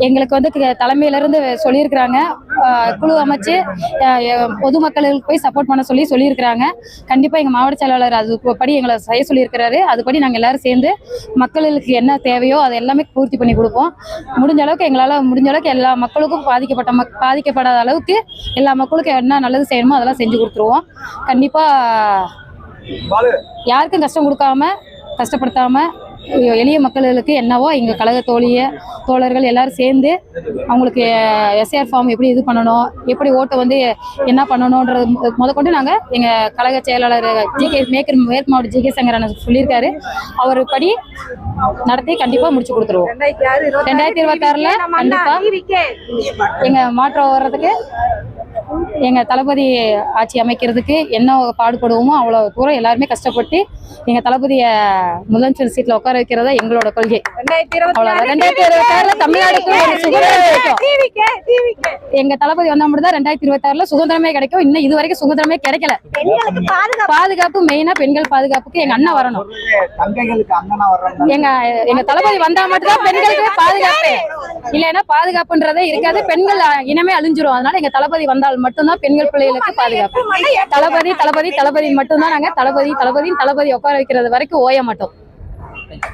எங்களுக்கு வந்து தலைமையில இருந்து சொல்லியிருக்கிறாங்க, குழு அமைச்சு பொதுமக்களுக்கு போய் சப்போர்ட் பண்ண சொல்லியிருக்கிறாங்க. கண்டிப்பா எங்க மாவட்ட செயலாளர் அதுபடி எங்களை செய்ய சொல்லியிருக்கிறாரு. அதுபடி நாங்க எல்லாரும் சேர்ந்து மக்களுக்கு என்ன தேவையோ அதை எல்லாமே பூர்த்தி பண்ணி கொடுப்போம். முடிஞ்ச அளவுக்கு எங்களால முடிஞ்ச அளவுக்கு எல்லா மக்களுக்கும் பாதிக்கப்படாத அளவுக்கு எல்லா மக்களுக்கும் என்ன நல்லது செய்யணுமோ அதெல்லாம் செஞ்சு கொடுத்துருவோம். கண்டிப்பா யாருக்கும் கஷ்டம் கொடுக்காம கஷ்டப்படுத்தாம எளிய மக்களுக்கு என்னவோ எங்கள் கழக தோழர்கள் எல்லாரும் சேர்ந்து அவங்களுக்கு எஸ்ஆர் ஃபார்ம் எப்படி இது பண்ணணும், எப்படி ஓட்டை வந்து என்ன பண்ணணுன்றது முதற்கொண்டு நாங்கள் எங்கள் கழக செயலாளர் மேற்கு மாவட்ட ஜி கே சங்கர் சொல்லியிருக்காரு. அவர் படி நடத்தி கண்டிப்பாக முடிச்சு கொடுத்துருவோம். 2026 கண்டிப்பாக எங்கள் மாற்றம் வர்றதுக்கு எங்க தளபதி ஆட்சி அமைக்கிறதுக்கு என்ன பாடுபடுவோமோ அவ்வளவு தூரம் எல்லாருமே கஷ்டப்பட்டு எங்க தளபதியை முதலமைச்சர் சீட்ல உட்கார வைக்கிறதா எங்களோட கொள்கை. 2026 தமிழ்நாடுக்கு ஒரு சுதந்திரம் கிடைக்கும். எங்க தளபதி வந்தா மட்டும் தான் 2026 சுதந்திரமே கிடைக்கும். இன்னும் இது வரைக்கும் சுதந்திரமே கிடைக்கல. பாதுகாப்பு மெயினா பெண்கள் பாதுகாப்புக்கு எங்க அண்ணா வரணும். எங்க தளபதி வந்தா மட்டும் தான் பெண்களுக்கு பாதுகாப்பு, இல்லைன்னா பாதுகாப்புன்றதே இருக்காது. பெண்கள் இனமே அழிஞ்சிரும். அதனால எங்க தளபதி வந்தால் மட்டும்தான் பெண்கள் பிள்ளைகளுக்கு பாதுகாப்பு. தளபதி மட்டும்தான். நாங்க தளபதி உட்கார வைக்கிறது வரைக்கும் ஓய மாட்டோம்.